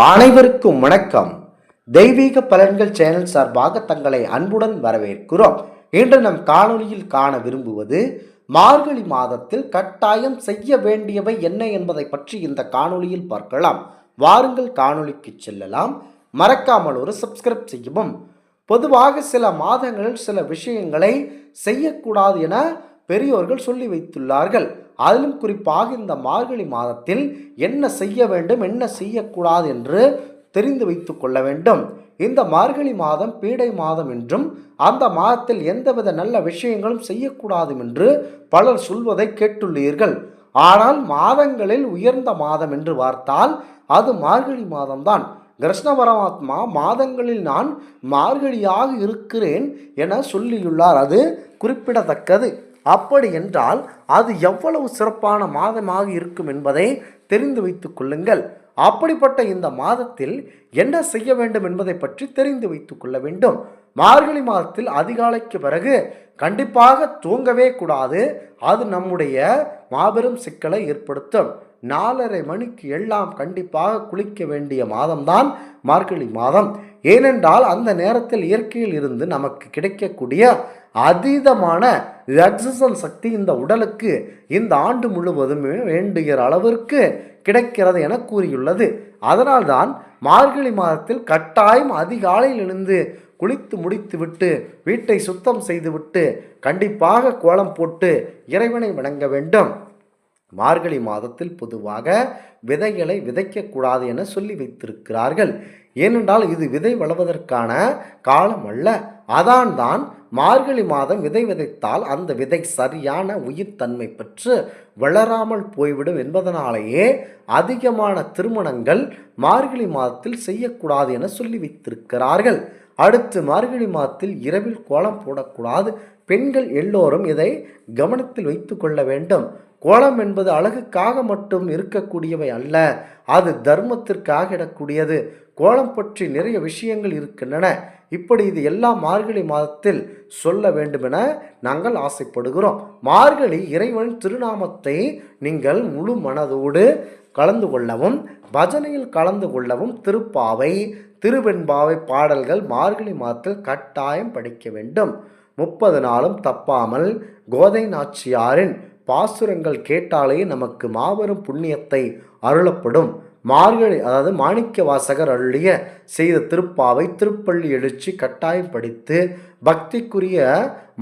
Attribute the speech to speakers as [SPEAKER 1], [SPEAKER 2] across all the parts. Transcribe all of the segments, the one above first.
[SPEAKER 1] அனைவருக்கும் வணக்கம். தெய்வீக பலன்கள் சேனல் சார்பாக தங்களை அன்புடன் வரவேற்கிறோம். இன்று நம் காணொலியில் காண விரும்புவது மார்கழி மாதத்தில் கட்டாயம் செய்ய வேண்டியவை என்ன என்பதை பற்றி இந்த காணொலியில் பார்க்கலாம். வாருங்கள் காணொலிக்கு செல்லலாம். மறக்காமல் ஒரு சப்ஸ்கிரைப் செய்யவும். பொதுவாக சில மாதங்களில் சில விஷயங்களை செய்யக்கூடாது என பெரியோர்கள் சொல்லி வைத்துள்ளார்கள். அதிலும் குறிப்பாக இந்த மார்கழி மாதத்தில் என்ன செய்ய வேண்டும் என்ன செய்யக்கூடாது என்று தெரிந்து வைத்து கொள்ள வேண்டும். இந்த மார்கழி மாதம் பீடை மாதம் என்றும் அந்த மாதத்தில் எந்தவித நல்ல விஷயங்களும் செய்யக்கூடாது என்று பலர் சொல்வதை கேட்டுள்ளீர்கள். ஆனால் மாதங்களில் உயர்ந்த மாதம் என்று பார்த்தால் அது மார்கழி மாதம்தான். கிருஷ்ண பரமாத்மா மாதங்களில் நான் மார்கழியாக இருக்கிறேன் என சொல்லியுள்ளார். அது குறிப்பிடத்தக்கது. அப்படி என்றால் அது எவ்வளவு சிறப்பான மாதமாக இருக்கும் என்பதை தெரிந்து வைத்துக் கொள்ளுங்கள். அப்படிப்பட்ட இந்த மாதத்தில் என்ன செய்ய வேண்டும் என்பதை பற்றி தெரிந்து வைத்துக் கொள்ள வேண்டும். மார்கழி மாதத்தில் அதிகாலைக்கு பிறகு கண்டிப்பாக தூங்கவே கூடாது. அது நம்முடைய மாபெரும் சிக்கலை ஏற்படுத்தும். 4:30 மணிக்கு எல்லாம் கண்டிப்பாக குளிக்க வேண்டிய மாதம்தான் மார்கழி மாதம். ஏனென்றால் அந்த நேரத்தில் இயற்கையில் இருந்து நமக்கு கிடைக்கக்கூடிய அதீதமான ஆக்சிஜன் சக்தி இந்த உடலுக்கு இந்த ஆண்டு முழுவதும் வேண்டுகிற அளவிற்கு கிடைக்கிறது என கூறியுள்ளது. அதனால்தான் மார்கழி மாதத்தில் கட்டாயம் அதிகாலையில் எழுந்து குளித்து முடித்துவிட்டு வீட்டை சுத்தம் செய்துவிட்டு கண்டிப்பாக கோலம் போட்டு இறைவனை வணங்க வேண்டும். மார்கழி மாதத்தில் பொதுவாக விதைகளை விதைக்கக்கூடாது என சொல்லி வைத்திருக்கிறார்கள். ஏனென்றால் இது விதை வளர்வதற்கான காலம் அல்ல. அதான் மார்கழி மாதம் விதை விதைத்தால் அந்த விதை சரியான உயிர்த்தன்மை பெற்று வளராமல் போய்விடும் என்பதனாலேயே அதிகமான திருமணங்கள் மார்கழி மாதத்தில் செய்யக்கூடாது என சொல்லி வைத்திருக்கிறார்கள். அடுத்து மார்கழி மாதத்தில் இரவில் கோலம் போடக்கூடாது. பெண்கள் எல்லோரும் இதை கவனத்தில் வைத்து கொள்ள வேண்டும். கோலம் என்பது அழகுக்காக மட்டும் இருக்கக்கூடியவை அல்ல, அது தர்மத்திற்காக இடக்கூடியது. கோலம் பற்றி நிறைய விஷயங்கள் இருக்கின்றன. இப்படி இது எல்லாம் மார்கழி மாதத்தில் சொல்ல வேண்டும் என நாங்கள் ஆசைப்படுகிறோம். மார்கழி இறைவன் திருநாமத்தை நீங்கள் முழு மனதோடு கலந்து கொள்ளவும் பஜனையில் கலந்து கொள்ளவும் திருப்பாவை திருவெண்பாவை பாடல்கள் மார்கழி மாதத்தில் கட்டாயம் படிக்க வேண்டும். 30 நாளும் தப்பாமல் கோதை நாச்சியாரின் பாசுரங்கள் கேட்டாலே நமக்கு மாபெரும் புண்ணியத்தை அருளப்படும். மார்கழி அதாவது மாணிக்க வாசகர் அருளிய செய்த திருப்பாவை திருப்பள்ளி எழுச்சி கட்டாயம் படித்து பக்திக்குரிய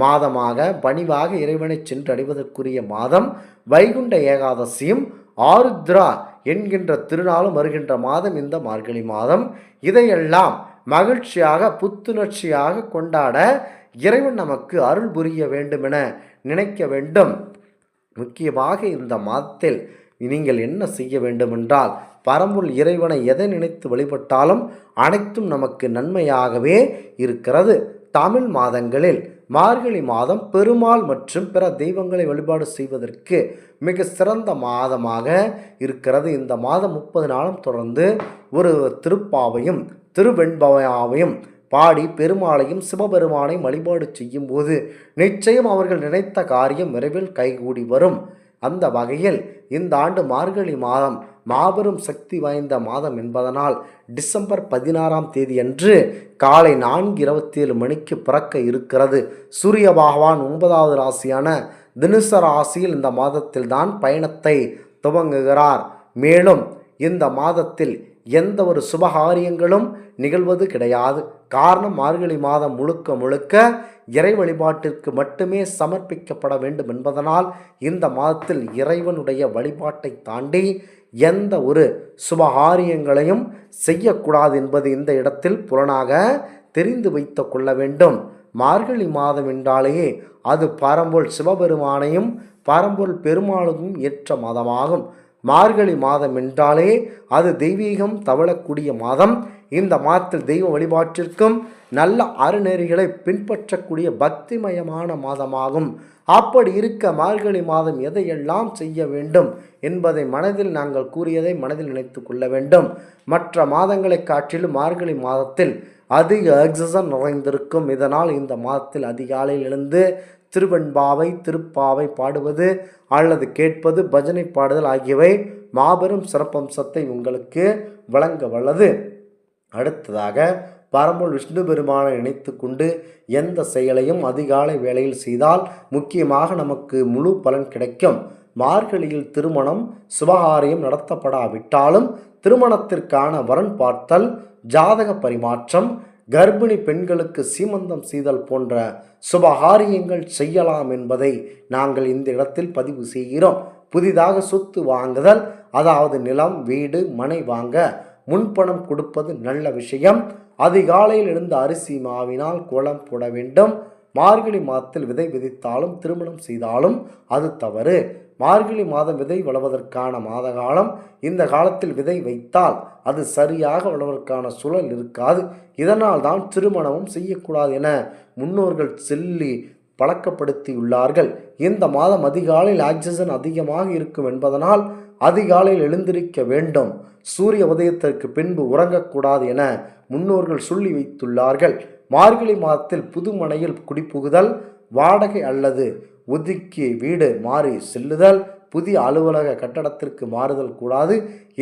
[SPEAKER 1] மாதமாக பணிவாக இறைவனை சென்று அடைவதற்குரிய மாதம் வைகுண்ட ஏகாதசியும் ஆருத்ரா என்கின்ற திருநாளும் வருகின்ற மாதம் இந்த மார்கழி மாதம். இதையெல்லாம் மகிழ்ச்சியாக புத்துணர்ச்சியாக கொண்டாட இறைவன் நமக்கு அருள் புரிய வேண்டும் என நினைக்க வேண்டும். முக்கியமாக இந்த மாதத்தில் நீங்கள் என்ன செய்ய வேண்டும் என்றால் பரம்பொருள் இறைவனை எதை நினைத்து வழிபட்டாலும் அனைத்தும் நமக்கு நன்மையாகவே இருக்கிறது. தமிழ் மாதங்களில் மார்கழி மாதம் பெருமாள் மற்றும் பிற தெய்வங்களை வழிபாடு செய்வதற்கு மிக சிறந்த மாதமாக இருக்கிறது. இந்த மாதம் 30 நாளும் தொடர்ந்து ஒரு திருப்பாவையும் திருவெண்பாவையும் பாடி பெருமாளையும் சிவபெருமானையும் வழிபாடு செய்யும் போது நிச்சயம் அவர்கள் நினைத்த காரியம் விரைவில் கைகூடி வரும். அந்த வகையில் இந்த ஆண்டு மார்கழி மாதம் மாபெரும் சக்தி வாய்ந்த மாதம் என்பதனால் டிசம்பர் 16ஆம் தேதி அன்று காலை 4:27 மணிக்கு பிறக்க இருக்கிறது. சூரிய பகவான் 9வது ராசியான தனுசு ராசியில் இந்த மாதத்தில் தான் பயணத்தை துவங்குகிறார். மேலும் இந்த மாதத்தில் எந்த ஒரு சுபகாரியங்களும் நிகழ்வது கிடையாது. காரணம் மார்கழி மாதம் முழுக்க முழுக்க இறை வழிபாட்டிற்கு மட்டுமே சமர்ப்பிக்கப்பட வேண்டும் என்பதனால் இந்த மாதத்தில் இறைவனுடைய வழிபாட்டை தாண்டி எந்த ஒரு சுபகாரியங்களையும் செய்யக்கூடாது என்பது இந்த இடத்தில் புலனாக தெரிந்து வைத்து கொள்ள வேண்டும். மார்கழி மாதம் என்றாலேயே அது பரம்பொருள் சிவபெருமானையும் பரம்பொருள் பெருமாளுக்கும் ஏற்ற மாதமாகும். மார்கழி மாதம் என்றாலே அது தெய்வீகம் தவழக்கூடிய மாதம். இந்த மாதத்தில் தெய்வ வழிபாட்டிற்கும் நல்ல அறநெறிகளை பின்பற்றக்கூடிய பக்திமயமான மாதமாகும். அப்படி இருக்க மார்கழி மாதம் எதையெல்லாம் செய்ய வேண்டும் என்பதை மனதில் நாங்கள் கூறியதை மனதில் நினைத்து கொள்ள வேண்டும். மற்ற மாதங்களை காட்டிலும் மார்கழி மாதத்தில் அதிக ஆக்சிஜன் நிறைந்திருக்கும். இதனால் இந்த மாதத்தில் அதிகாலையில் எழுந்து திருவெண்பாவை, திருப்பாவை பாடுவது அல்லது கேட்பது, பஜனை பாடுதல் ஆகியவை மாபெரும் சிறப்பம்சத்தை உங்களுக்கு வழங்க வல்லது. அடுத்ததாக பரம்பொருள் விஷ்ணு பெருமானை நினைத்து கொண்டு எந்த செயலையும் அதிகாலை வேளையில் செய்தால் முக்கியமாக நமக்கு முழு பலன் கிடைக்கும். மார்கழியில் திருமணம் சுபகாரியம் நடத்தப்படாவிட்டாலும் திருமணத்திற்கான வரன் பார்த்தல், ஜாதக பரிமாற்றம், கர்ப்பிணி பெண்களுக்கு சீமந்தம் செய்தல் போன்ற சுபகாரியங்கள் செய்யலாம் என்பதை நாங்கள் இந்த இடத்தில் பதிவு செய்கிறோம். புதிதாக சொத்து வாங்குதல், அதாவது நிலம், வீடு, மனை வாங்க முன்பணம் கொடுப்பது நல்ல விஷயம். அதிகாலையில் எழுந்து அரிசி மாவினால் கோலம் போட வேண்டும். மார்கழி மாதத்தில் விதை விதைத்தாலும் திருமணம் செய்தாலும் அது தவறு. மார்கழி மாதம் விதை வளர்வதற்கான மாத காலம். இந்த காலத்தில் விதை வைத்தால் அது சரியாக வளர்வதற்கான சூழல் இருக்காது. இதனால் தான் திருமணமும் செய்யக்கூடாது என முன்னோர்கள் சொல்லி பழக்கப்படுத்தியுள்ளார்கள். இந்த மாதம் அதிகாலையில் ஆக்சிஜன் அதிகமாக இருக்கும் என்பதனால் அதிகாலையில் எழுந்திருக்க வேண்டும். சூரிய உதயத்திற்கு பின்பு உறங்கக்கூடாது என முன்னோர்கள் சொல்லி வைத்துள்ளார்கள். மார்கழி மாதத்தில் புதுமனையில் குடிபுகுதல், வாடகை அல்லது ஒதுக்கி வீடு மாறி செல்லுதல், புதிய அலுவலக கட்டடத்திற்கு மாறுதல் கூடாது.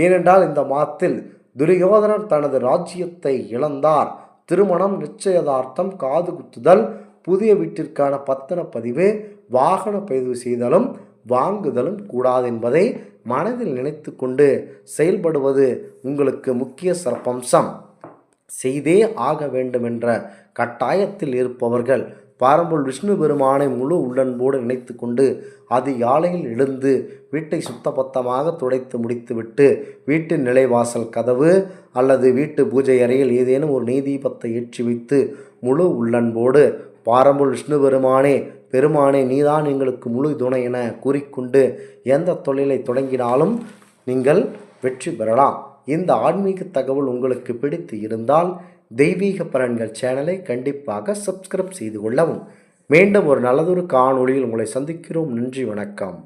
[SPEAKER 1] ஏனென்றால் இந்த மாதத்தில் துரியோதனன் தனது ராஜ்யத்தை இழந்தார். திருமணம், நிச்சயதார்த்தம், காது குத்துதல், புதிய வீட்டிற்கான பத்திரப்பதிவு, வாகன பதிவு செய்தலும் வாங்குதலும் கூடாது என்பதை மனதில் நினைத்து கொண்டு செயல்படுவது உங்களுக்கு முக்கிய சிறப்பம்சம். செய்தே ஆக வேண்டும் என்ற கட்டாயத்தில் இருப்பவர்கள் பரம்பொருள் விஷ்ணு பெருமானை முழு உள்ளன்போடு நினைத்து கொண்டு அதிகாலையில் எழுந்து வீட்டை சுத்தபத்தமாக துடைத்து முடித்துவிட்டு வீட்டின் நிலைவாசல் கதவு அல்லது வீட்டு பூஜை அறையில் ஏதேனும் ஒரு நெய் தீபத்தை ஏற்றி வைத்து முழு உள்ளன்போடு பரம்பொருள் விஷ்ணு பெருமானே நீதான் எங்களுக்கு முழு துணை என கூறிக்கொண்டு எந்த தொழிலை தொடங்கினாலும் நீங்கள் வெற்றி பெறலாம். இந்த ஆன்மீக தகவல் உங்களுக்கு பிடித்து இருந்தால் தெய்வீக பலன்கள் சேனலை கண்டிப்பாக சப்ஸ்கிரைப் செய்து கொள்ளவும். மீண்டும் ஒரு நல்லதொரு காணொளியில் உங்களை சந்திக்கிறோம். நன்றி, வணக்கம்.